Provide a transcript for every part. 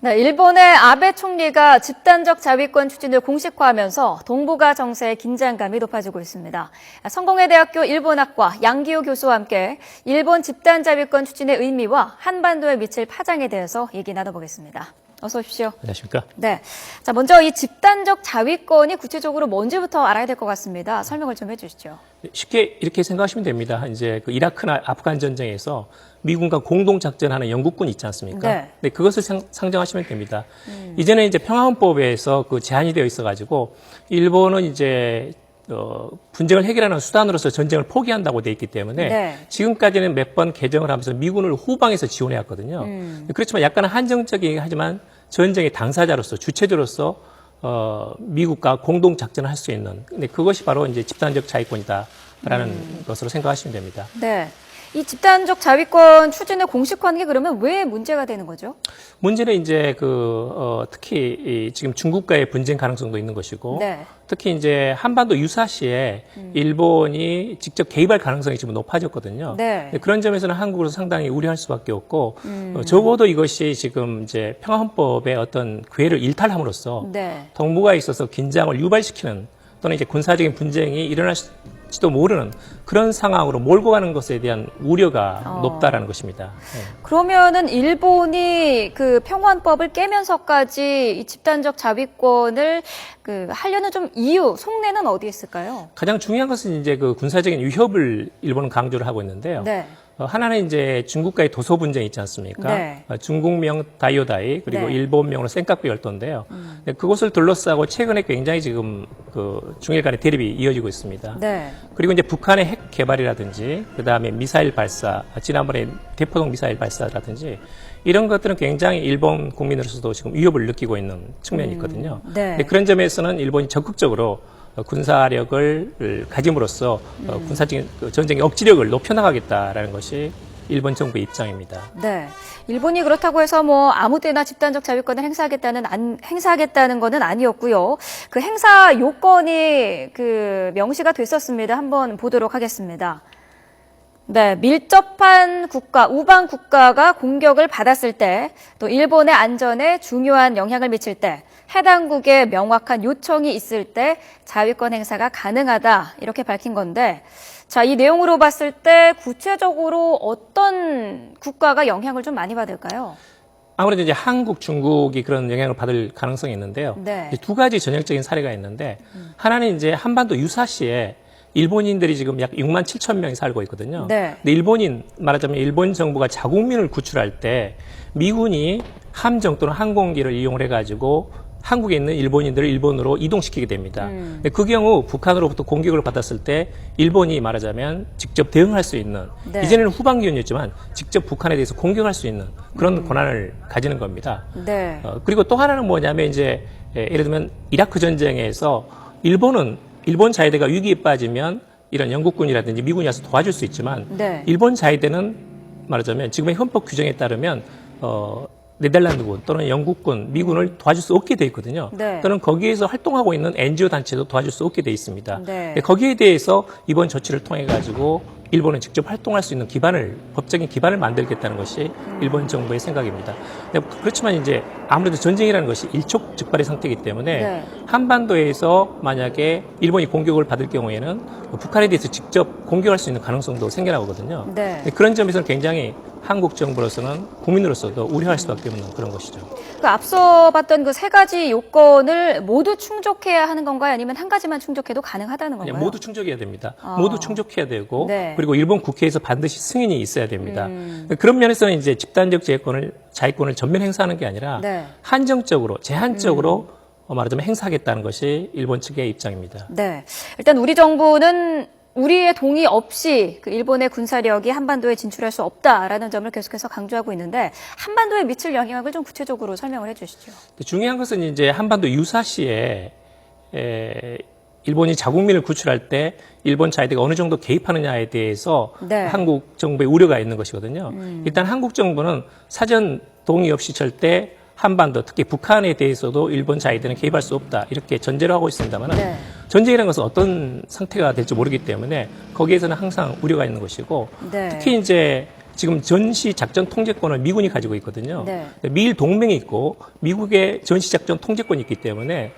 네, 일본의 아베 총리가 집단적 자위권 추진을 공식화하면서 동북아 정세의 긴장감이 높아지고 있습니다. 성공회대학교 일본학과 양기호 교수와 함께 일본 집단 자위권 추진의 의미와 한반도에 미칠 파장에 대해서 얘기 나눠보겠습니다. 어서 오십시오. 안녕하십니까? 네. 자, 먼저 이 집단적 자위권이 구체적으로 뭔지부터 알아야 될 것 같습니다. 설명을 좀 해주시죠. 쉽게 이렇게 생각하시면 됩니다. 이제 그 이라크나 아프간 전쟁에서 미군과 공동 작전하는 영국군 있지 않습니까? 네. 네, 그것을 상정하시면 됩니다. 이제는 이제 평화헌법에서 그 제한이 되어 있어가지고 일본은 이제 분쟁을 해결하는 수단으로서 전쟁을 포기한다고 돼 있기 때문에 네. 지금까지는 몇 번 개정을 하면서 미군을 후방에서 지원해 왔거든요. 그렇지만 약간은 한정적이긴 하지만 전쟁의 당사자로서 주체자로서 미국과 공동 작전을 할 수 있는 근데 그것이 바로 이제 집단적 자위권이다라는 것으로 생각하시면 됩니다. 네. 이 집단적 자위권 추진을 공식화하는 게 그러면 왜 문제가 되는 거죠? 문제는 이제 특히 지금 중국과의 분쟁 가능성도 있는 것이고, 네. 특히 이제 한반도 유사시에 일본이 직접 개입할 가능성이 지금 높아졌거든요. 네. 그런 점에서는 한국으로서 상당히 우려할 수밖에 없고, 적어도 이것이 지금 이제 평화헌법의 어떤 궤를 일탈함으로써 네. 동북아에 있어서 긴장을 유발시키는 또는 이제 군사적인 분쟁이 일어날지도 모르는 그런 상황으로 몰고 가는 것에 대한 우려가 높다라는 것입니다. 네. 그러면은 일본이 그 평화헌법을 깨면서까지 이 집단적 자위권을 하려는 좀 이유, 속내는 어디에 있을까요? 가장 중요한 것은 이제 그 군사적인 위협을 일본은 강조를 하고 있는데요. 네. 하나는 이제 중국과의 도서 분쟁이 있지 않습니까? 네. 중국명 다이오다이 그리고 네. 일본명으로 센카쿠 열도인데요. 그것을 둘러싸고 최근에 굉장히 지금 그 중일 간의 대립이 이어지고 있습니다. 네. 그리고 이제 북한의 핵 개발이라든지 그다음에 미사일 발사, 지난번에 대포동 미사일 발사라든지 이런 것들은 굉장히 일본 국민으로서도 지금 위협을 느끼고 있는 측면이 있거든요. 네. 그런 점에서는 일본이 적극적으로 군사력을 가짐으로써 군사적인 전쟁의 억지력을 높여나가겠다라는 것이 일본 정부의 입장입니다. 네. 일본이 그렇다고 해서 뭐 아무 때나 집단적 자위권을 행사하겠다는 거는 아니었고요. 그 행사 요건이 명시가 됐었습니다. 한번 보도록 하겠습니다. 네, 밀접한 국가, 우방 국가가 공격을 받았을 때, 또 일본의 안전에 중요한 영향을 미칠 때, 해당국의 명확한 요청이 있을 때 자위권 행사가 가능하다, 이렇게 밝힌 건데, 자, 이 내용으로 봤을 때 구체적으로 어떤 국가가 영향을 좀 많이 받을까요? 아무래도 이제 한국, 중국이 그런 영향을 받을 가능성이 있는데요. 네. 이제 두 가지 전형적인 사례가 있는데, 하나는 이제 한반도 유사시에 일본인들이 지금 약 6만 7천 명이 살고 있거든요. 네. 근데 말하자면 일본 정부가 자국민을 구출할 때 미군이 함정 또는 항공기를 이용을 해가지고 한국에 있는 일본인들을 일본으로 이동시키게 됩니다. 근데 그 경우 북한으로부터 공격을 받았을 때 일본이 말하자면 직접 대응할 수 있는 네. 이전에는 후방기원이었지만 직접 북한에 대해서 공격할 수 있는 그런 권한을 가지는 겁니다. 네. 그리고 또 하나는 뭐냐면 이제 예를 들면 이라크 전쟁에서 일본 자위대가 위기에 빠지면 이런 영국군이라든지 미군이 와서 도와줄 수 있지만 네. 일본 자위대는 말하자면 지금의 헌법 규정에 따르면 네덜란드군 또는 영국군, 미군을 도와줄 수 없게 돼 있거든요. 네. 또는 거기에서 활동하고 있는 NGO 단체도 도와줄 수 없게 돼 있습니다. 네. 거기에 대해서 이번 조치를 통해 가지고 일본은 직접 활동할 수 있는 법적인 기반을 만들겠다는 것이 일본 정부의 생각입니다. 그렇지만 이제 아무래도 전쟁이라는 것이 일촉즉발의 상태이기 때문에 네. 한반도에서 만약에 일본이 공격을 받을 경우에는 북한에 대해서 직접 공격할 수 있는 가능성도 생겨나거든요. 네. 그런 점에서는 굉장히 한국 정부로서는 국민으로서도 우려할 수밖에 없는 그런 것이죠. 앞서 봤던 그 세 가지 요건을 모두 충족해야 하는 건가요? 아니면 한 가지만 충족해도 가능하다는 건가요? 모두 충족해야 됩니다. 모두 충족해야 되고 네. 그리고 일본 국회에서 반드시 승인이 있어야 됩니다. 그런 면에서는 이제 집단적 자위권을 전면 행사하는 게 아니라 네. 한정적으로 제한적으로 말하자면 행사하겠다는 것이 일본 측의 입장입니다. 네. 일단 우리 정부는 우리의 동의 없이 일본의 군사력이 한반도에 진출할 수 없다라는 점을 계속해서 강조하고 있는데 한반도에 미칠 영향을 좀 구체적으로 설명을 해주시죠. 중요한 것은 이제 한반도 유사시에 일본이 자국민을 구출할 때 일본 자위대가 어느 정도 개입하느냐에 대해서 네. 한국 정부의 우려가 있는 것이거든요. 일단 한국 정부는 사전 동의 없이 절대 한반도, 특히 북한에 대해서도 일본 자위대는 개입할 수 없다 이렇게 전제를 하고 있습니다만 네. 전쟁이라는 것은 어떤 상태가 될지 모르기 때문에 거기에서는 항상 우려가 있는 것이고 네. 특히 이제 지금 전시 작전 통제권을 미군이 가지고 있거든요. 네. 미일 동맹이 있고 미국의 전시 작전 통제권이 있기 때문에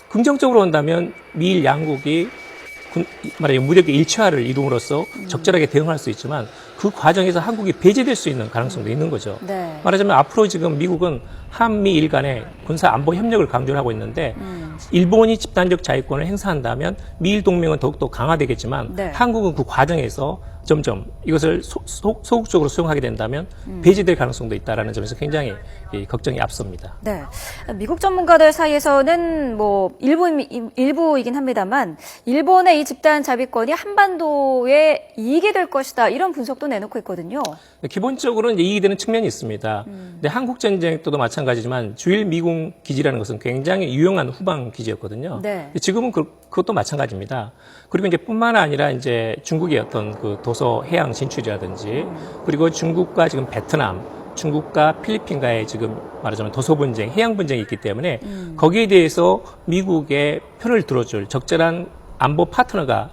긍정적으로 본다면 미일 양국이 말하자면 무력의 일체화를 이룸으로써 적절하게 대응할 수 있지만 그 과정에서 한국이 배제될 수 있는 가능성도 있는 거죠. 네. 말하자면 앞으로 지금 미국은 한미일 간의 군사 안보 협력을 강조를 하고 있는데 일본이 집단적 자위권을 행사한다면 미일 동맹은 더욱더 강화되겠지만 네. 한국은 그 과정에서 점점 이것을 소극적으로 수용하게 된다면 배제될 가능성도 있다라는 점에서 굉장히 걱정이 앞섭니다. 네. 미국 전문가들 사이에서는 뭐 일부이긴 합니다만 일본의 이 집단 자위권이 한반도에 이익이 될 것이다 이런 분석도 내놓고 있거든요. 기본적으로는 이제 이익이 되는 측면이 있습니다. 근데 한국 전쟁 때도 마찬가지지만 주일 미군 기지라는 것은 굉장히 유용한 후방 기지였거든요. 네. 지금은 그것도 마찬가지입니다. 그리고 이제 뿐만 아니라 이제 중국의 어떤 그 도서 해양 진출이라든지 그리고 중국과 지금 베트남, 중국과 필리핀과의 지금 말하자면 도서 분쟁, 해양 분쟁이 있기 때문에 거기에 대해서 미국의 편을 들어줄 적절한 안보 파트너가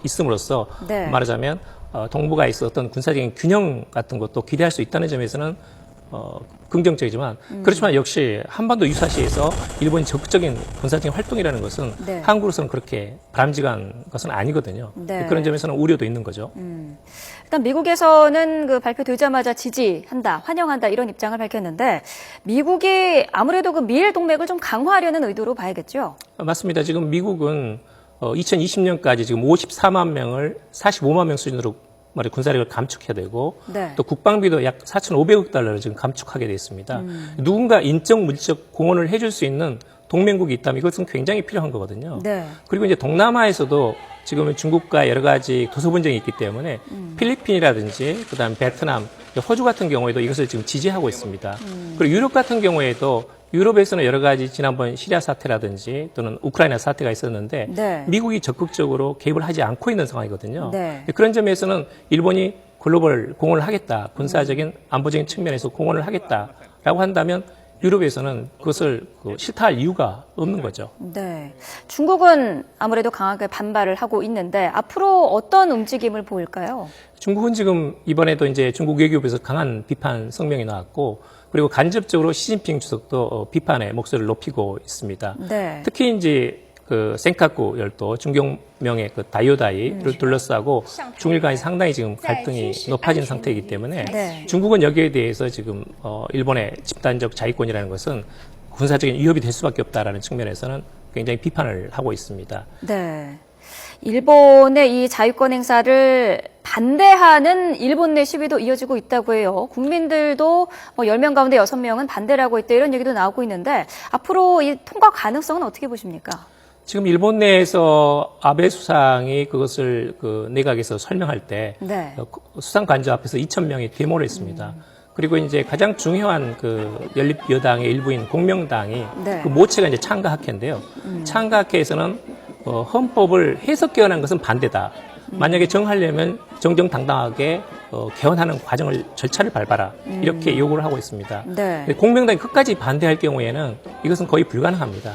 있음으로써 네. 말하자면 동북아에 있었던 군사적인 균형 같은 것도 기대할 수 있다는 점에서는 긍정적이지만 그렇지만 역시 한반도 유사시에서 일본이 적극적인 군사적인 활동이라는 것은 네. 한국으로서는 그렇게 바람직한 것은 아니거든요. 네. 그런 점에서는 우려도 있는 거죠. 일단 미국에서는 그 발표되자마자 지지한다, 환영한다 이런 입장을 밝혔는데 미국이 아무래도 그 미일 동맹을 좀 강화하려는 의도로 봐야겠죠. 맞습니다. 지금 미국은 2020년까지 지금 54만 명을 45만 명 수준으로 군사력을 감축해야 되고 네. 또 국방비도 약 4,500억 달러를 지금 감축하게 돼 있습니다. 누군가 인적 물적 공헌을 해줄 수 있는 동맹국이 있다면 이것은 굉장히 필요한 거거든요. 네. 그리고 이제 동남아에서도 지금 중국과 여러 가지 도서 분쟁이 있기 때문에 필리핀이라든지 그다음 베트남, 호주 같은 경우에도 이것을 지금 지지하고 있습니다. 그리고 유럽 같은 경우에도 유럽에서는 여러 가지 지난번 시리아 사태라든지 또는 우크라이나 사태가 있었는데 네. 미국이 적극적으로 개입을 하지 않고 있는 상황이거든요. 네. 그런 점에서는 일본이 글로벌 공헌을 하겠다, 군사적인 안보적인 측면에서 공헌을 하겠다라고 한다면 유럽에서는 그것을 싫다할 이유가 없는 거죠. 네. 중국은 아무래도 강하게 반발을 하고 있는데 앞으로 어떤 움직임을 보일까요? 중국은 지금 이번에도 이제 중국 외교부에서 강한 비판 성명이 나왔고 그리고 간접적으로 시진핑 주석도 비판의 목소리를 높이고 있습니다. 네. 특히 이제 그 센카쿠 열도 중경명의 그 다이오다이를 둘러싸고 중일 간이 상당히 지금 갈등이 높아진 상태이기 때문에 네. 중국은 여기에 대해서 지금 일본의 집단적 자위권이라는 것은 군사적인 위협이 될 수밖에 없다라는 측면에서는 굉장히 비판을 하고 있습니다. 네. 일본의 이 자유권 행사를 반대하는 일본 내 시위도 이어지고 있다고 해요. 국민들도 뭐 10명 가운데 6명은 반대를 하고 있다 이런 얘기도 나오고 있는데 앞으로 이 통과 가능성은 어떻게 보십니까? 지금 일본 내에서 아베 수상이 그것을 그 내각에서 설명할 때 네. 수상 관저 앞에서 2,000명이 데모를 했습니다. 그리고 이제 가장 중요한 그 연립 여당의 일부인 공명당이 네. 그 모체가 이제 창가학회인데요. 창가학회에서는 헌법을 해석 개헌한 것은 반대다. 만약에 정하려면 정정당당하게 개헌하는 과정을 절차를 밟아라. 이렇게 요구를 하고 있습니다. 네. 공명당이 끝까지 반대할 경우에는 이것은 거의 불가능합니다.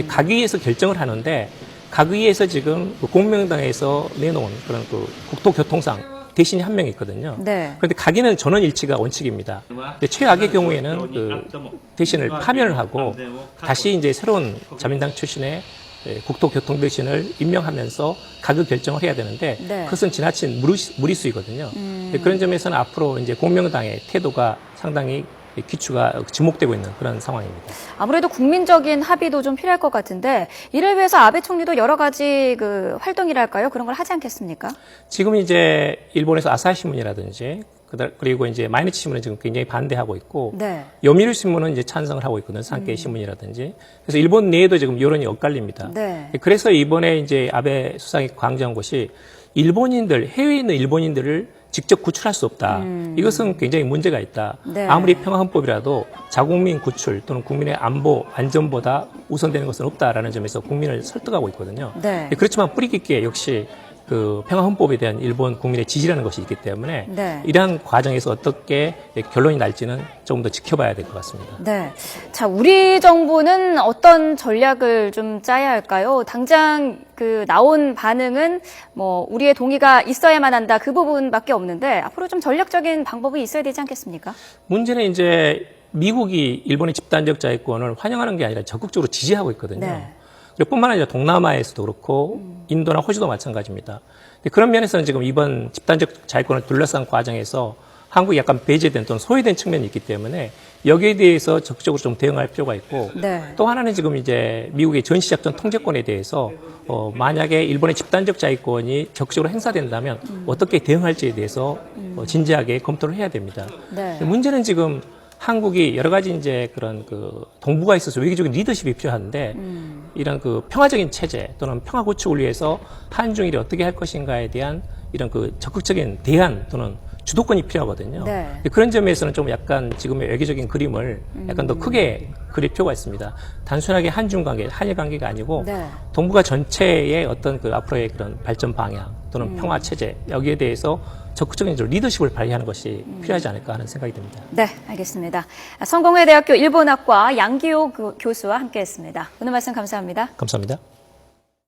각위에서 결정을 하는데 각위에서 지금 공명당에서 내놓은 그런 그 국토교통상 대신이 한 명 있거든요. 네. 그런데 각위는 전원 일치가 원칙입니다. 근데 최악의 경우에는 그 대신을 파면을 하고 다시 이제 새로운 자민당 출신의 국토교통대신을 임명하면서 가급 결정을 해야 되는데 네. 그것은 지나친 무리수이거든요. 그런 점에서는 앞으로 이제 공명당의 태도가 상당히 기추가 지목되고 있는 그런 상황입니다. 아무래도 국민적인 합의도 좀 필요할 것 같은데 이를 위해서 아베 총리도 여러 가지 그 활동이랄까요? 그런 걸 하지 않겠습니까? 지금 이제 일본에서 아사히 신문이라든지 그리고 이제 마이니치 신문은 지금 굉장히 반대하고 있고 네. 요미르 신문은 이제 찬성을 하고 있거든요. 산케이 신문이라든지. 그래서 일본 내에도 지금 여론이 엇갈립니다. 네. 그래서 이번에 이제 아베 수상이 강조한 것이 일본인들, 해외에 있는 일본인들을 직접 구출할 수 없다. 이것은 굉장히 문제가 있다. 네. 아무리 평화헌법이라도 자국민 구출 또는 국민의 안보, 안전보다 우선되는 것은 없다라는 점에서 국민을 설득하고 있거든요. 네. 그렇지만 뿌리 깊게 역시 그 평화헌법에 대한 일본 국민의 지지라는 것이 있기 때문에 네. 이러한 과정에서 어떻게 결론이 날지는 조금 더 지켜봐야 될 것 같습니다. 네. 자, 우리 정부는 어떤 전략을 좀 짜야 할까요? 당장 그 나온 반응은 뭐 우리의 동의가 있어야만 한다 그 부분밖에 없는데 앞으로 좀 전략적인 방법이 있어야 되지 않겠습니까? 문제는 이제 미국이 일본의 집단적 자위권을 환영하는 게 아니라 적극적으로 지지하고 있거든요. 네. 그리고 뿐만 아니라 동남아에서도 그렇고 인도나 호주도 마찬가지입니다. 근데 그런 면에서는 지금 이번 집단적 자위권을 둘러싼 과정에서 한국이 약간 배제된 또는 소외된 측면이 있기 때문에 여기에 대해서 적극적으로 좀 대응할 필요가 있고 네. 또 하나는 지금 이제 미국의 전시작전 통제권에 대해서 만약에 일본의 집단적 자위권이 적극적으로 행사된다면 어떻게 대응할지에 대해서 진지하게 검토를 해야 됩니다. 네. 문제는 지금 한국이 여러 가지 이제 그런 그 동북아에 있어서 외교적인 리더십이 필요한데 이런 그 평화적인 체제 또는 평화 구축을 위해서 한중일이 어떻게 할 것인가에 대한 이런 그 적극적인 대안 또는 주도권이 필요하거든요. 네. 그런 점에서는 좀 약간 지금의 외교적인 그림을 약간 더 크게 그릴 필요가 있습니다. 단순하게 한중 관계, 한일 관계가 아니고 네. 동북아 전체의 어떤 그 앞으로의 그런 발전 방향 또는 평화 체제 여기에 대해서 적극적인 리더십을 발휘하는 것이 필요하지 않을까 하는 생각이 듭니다. 네, 알겠습니다. 성공회대학교 일본학과 양기호 교수와 함께했습니다. 오늘 말씀 감사합니다. 감사합니다.